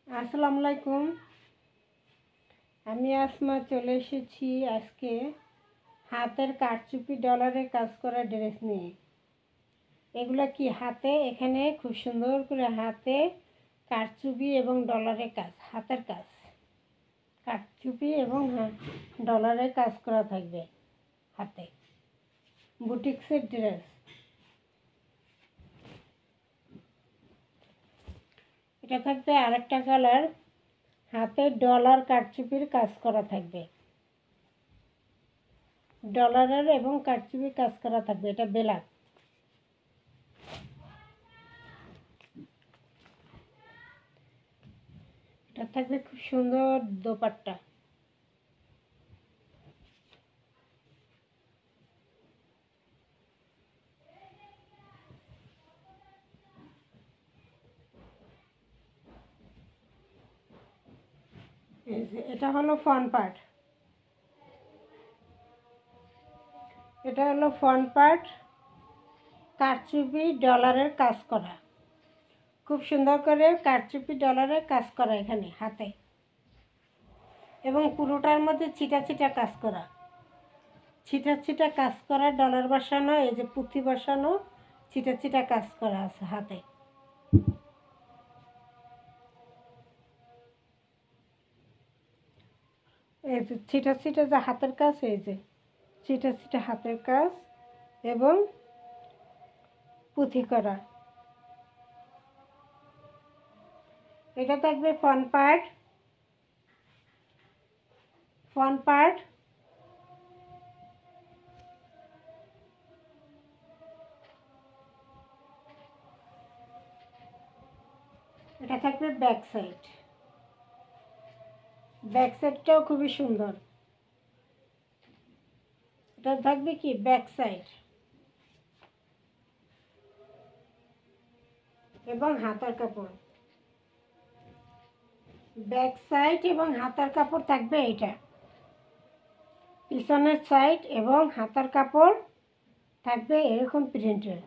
আসসালামু আলাইকুম। আমি আসমা চলে এসেছি আজকে হাতের কারচুপি ডলারের কাজ করা ড্রেস নিয়ে। এগুলো কি হাতে এখানে খুব সুন্দর করে হাতে কারচুপি এবং ডলারের কাজ, হাতের কাজ, কারচুপি এবং ডলারের কাজ করা থাকবে হাতে। বুটিক্সের ড্রেস। এটা থাকবে আরেকটা কালার, হাতে ডলার কারচুপির কাজ করা থাকবে, ডলারের এবং কারচুপির কাজ করা থাকবে। এটা ব্ল্যাক। এটা থাকবে খুব সুন্দর দোপাট্টা। এটা হলো ফ্রন্ট পার্ট, এটা হলো ফ্রন্ট পার্ট, কারচুপি ডলারের কাজ করা, খুব সুন্দর করে কারচুপি ডলারের কাজ করা এখানে হাতে, এবং পুরোটার মধ্যে ছিটা ছিটা কাজ করা, ছিটা ছিটা কাজ করা, ডলার বসানো, এই যে পুঁথি বসানো, ছিটা ছিটা কাজ করা আছে হাতে। এই যে ছিটা ছিটা যে হাতের কাজ, এই যে ছিটা ছিটা হাতের কাজ এবং পুঁথি করা। এটা থাকবে ফ্রন্ট পার্ট, ফ্রন্ট পার্ট। এটা থাকবে ব্যাক সাইড, ব্যাক সাইডটাও খুবই সুন্দর। এটা থাকবে কি ব্যাক সাইড এবং হাতার কাপড়, ব্যাক সাইড এবং হাতার কাপড় থাকবে এটা, পিছনের সাইড এবং হাতার কাপড় থাকবে এরকম প্রিন্টের।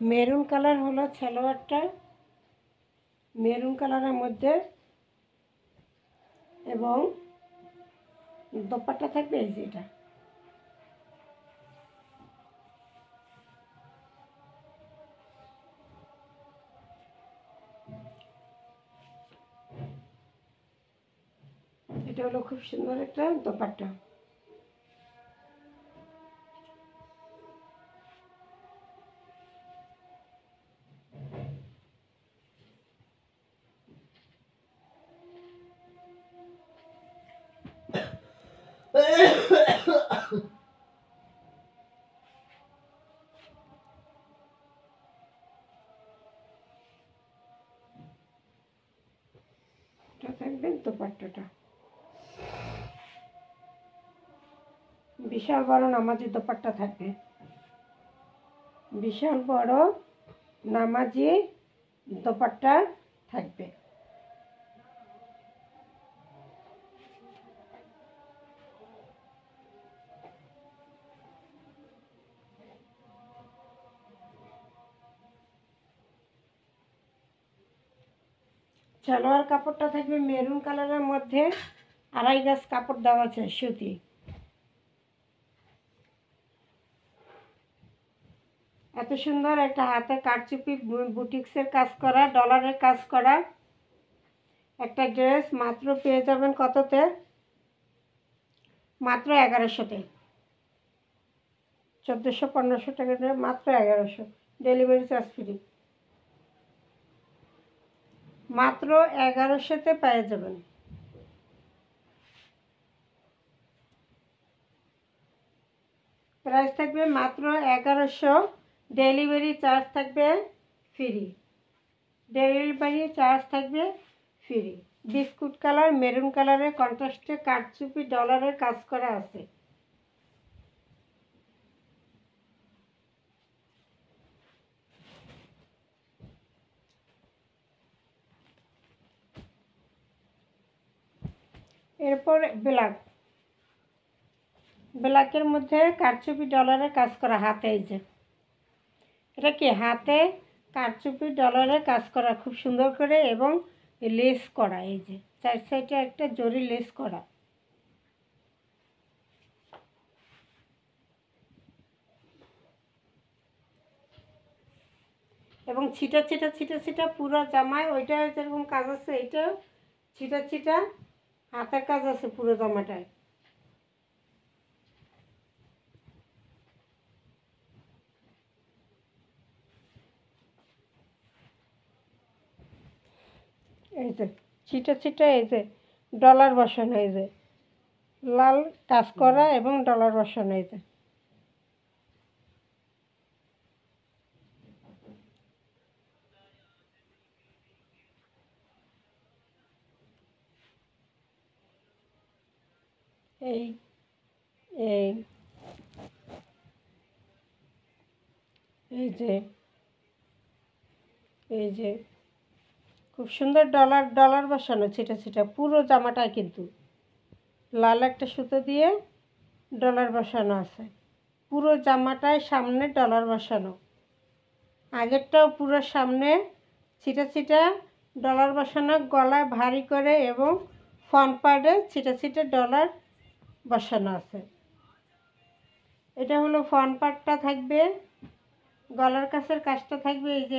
মেরুন কালার হলো সালোয়ারটা, মেরুন কালারের মধ্যে, এবং দোপাট্টা থাকবে এই যে এটা। এটা হলো খুব সুন্দর একটা দোপাট্টা। এটা থাকবে দোপাট্টাটা, বিশাল বড় নামাজি দোপাট্টা থাকবে, বিশাল বড় নামাজি দোপাট্টা থাকবে। সালোয়ার কাপড়টা থাকবে মেরুন কালারের মধ্যে, আড়াই গজ কাপড় দেওয়া আছে সুতি। এত সুন্দর একটা হাতে কারচুপি বুটিক্সের কাজ করা, ডলারের কাজ করা একটা ড্রেস মাত্র পেয়ে যাবেন কততে? মাত্র 1100-তে। 1400-1500 টাকা দিয়ে মাত্র 1100, ডেলিভারি চার্জ ফ্রি। মাত্র 1100-তে পেয়ে যাবেন। প্রাইস থাকবে মাত্র 1100, ডেলিভারি চার্জ থাকবে ফ্রি, ডেলিভারি চার্জ থাকবে ফ্রি। বিস্কুট কালার মেরুন কালারের কন্ট্রাস্টে কারচুপি ডলারের কাজ করা আছে। এরপর ব্ল্যাকের মধ্যে কারচুপি ডলারের কাজ করা হাতে, এই যে এটা কি হাতে কারচুপি ডলারের কাজ করা খুব সুন্দর করে, এবং লেস করা, এই যে 4 সাইডে একটা জরি লেস করা। এবং ছিটা ছিটা ছিটা ছিটা পুরো জামায় ওইটা যেরকম কাজ আছে, এইটাও ছিটা ছিটা হাতের কাজ আছে পুরো জামাটায়। এই যে ছিটা ছিটা, এই যে ডলার বসানো, এই যে লাল কাজ করা এবং ডলার বসানো, এই যে এই এই এই যে এই যে খুব সুন্দর ডলার ডলার বসানো ছিটা ছিটা পুরো জামাটায়, কিন্তু লাল একটা সুতো দিয়ে ডলার বসানো আছে পুরো জামাটায়, সামনে ডলার বসানো, আগেরটাও পুরো সামনে ছিটা ছিটা ডলার বসানো, গলায় ভারী করে, এবং ফ্রন্ট পার্টে ছিটা ছিটা ডলার বসানো আছে। এটা হলো ফ্রন্ট পার্টটা থাকবে, গলার কাছের কাজটা থাকবে এই যে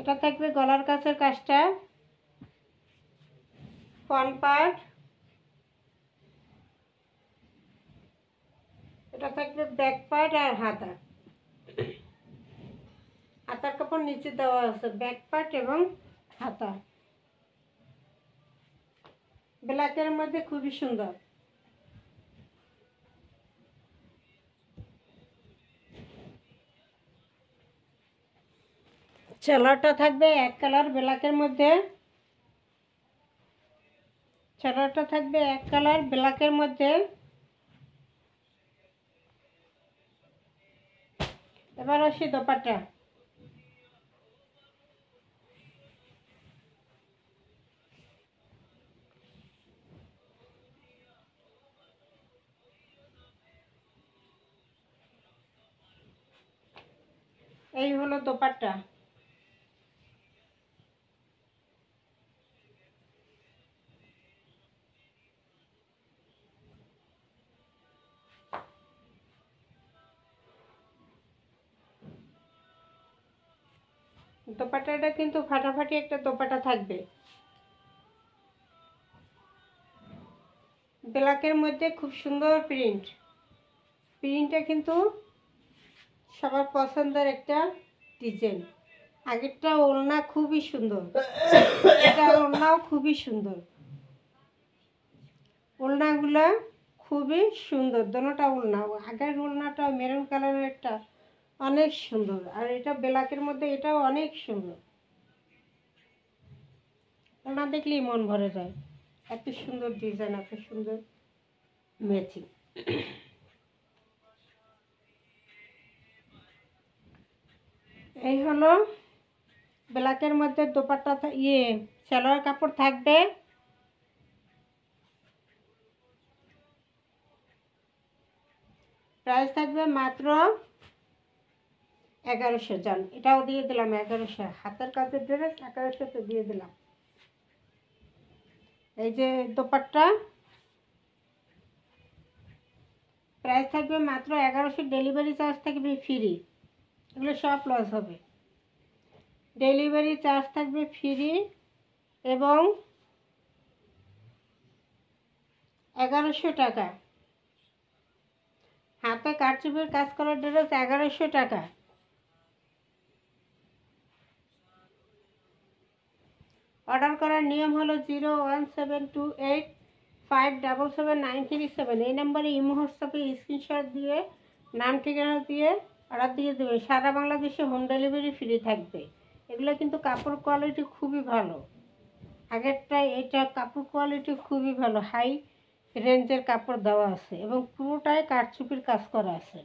এটা থাকবে গলার কাছের কাজটা, ফ্রন্ট পার্ট। এটা থাকবে ব্যাক পার্ট আর হাতা, হাতার কাপড় নিচে দেওয়া আছে, ব্যাক পার্ট এবং হাতা। ব্ল্যাকের মধ্যে খুবই সুন্দর। সালোয়ারটা থাকবে এক কালার ব্ল্যাকের মধ্যে, সালোয়ারটা থাকবে এক কালার ব্ল্যাকের মধ্যে। এবার আসি দোপাট্টা। এই হলো দোপাট্টা। দোপাট্টাটা কিন্তু ফাটাফাটি একটা দোপাট্টা থাকবে, ব্ল্যাকের মধ্যে খুব সুন্দর প্রিন্টটা কিন্তু সবার পছন্দের একটা ডিজাইন। আগেরটা ওড়না খুবই সুন্দর, এটা ওড়নাও খুবই সুন্দর, ওড়নাগুলো খুবই সুন্দর, দোনোটা ওড়না। আগের ওড়নাটা মেরুন কালারের একটা অনেক সুন্দর, আর এটা ব্ল্যাকের মধ্যে এটাও অনেক সুন্দর। ওড়না দেখলেই মন ভরে যায়, এত সুন্দর ডিজাইন, এত সুন্দর ম্যাচিং। এই হলো ব্ল্যাকের মধ্যে দোপাট্টা, সালোয়ার কাপড় থাকবে। প্রাইস থাকবে মাত্র 1100। জান এটাও দিয়ে দিলাম 1100, হাতের কাজের ড্রেস 1100 দিয়ে দিলাম। এই যে দোপাট্টা, প্রাইস থাকবে মাত্র 1100, ডেলিভারি চার্জ থাকবে ফ্রি, এগুলো সব লস হবে। ডেলিভারি চার্জ থাকবে ফ্রি, এবং 1100 টাকা। হাতে কারচুপির কাজ করার ড্রেস 1100 টাকা। অর্ডার করার নিয়ম হলো 01728577937, এই নাম্বারে ইমো হোয়াটসঅ্যাপে স্ক্রিনশট দিয়ে নাম ঠিকানা দিয়ে অর্ডার দিয়ে দেবে। সারা বাংলাদেশে হোম ডেলিভারি ফ্রি থাকবে। এগুলো কিন্তু কাপড় কোয়ালিটি খুবই ভালো, আগেরটাই এটা কাপড় কোয়ালিটি খুবই ভালো, হাই রেঞ্জের কাপড় দেওয়া আছে, এবং পুরোটাই কারচুপির কাজ করা আছে।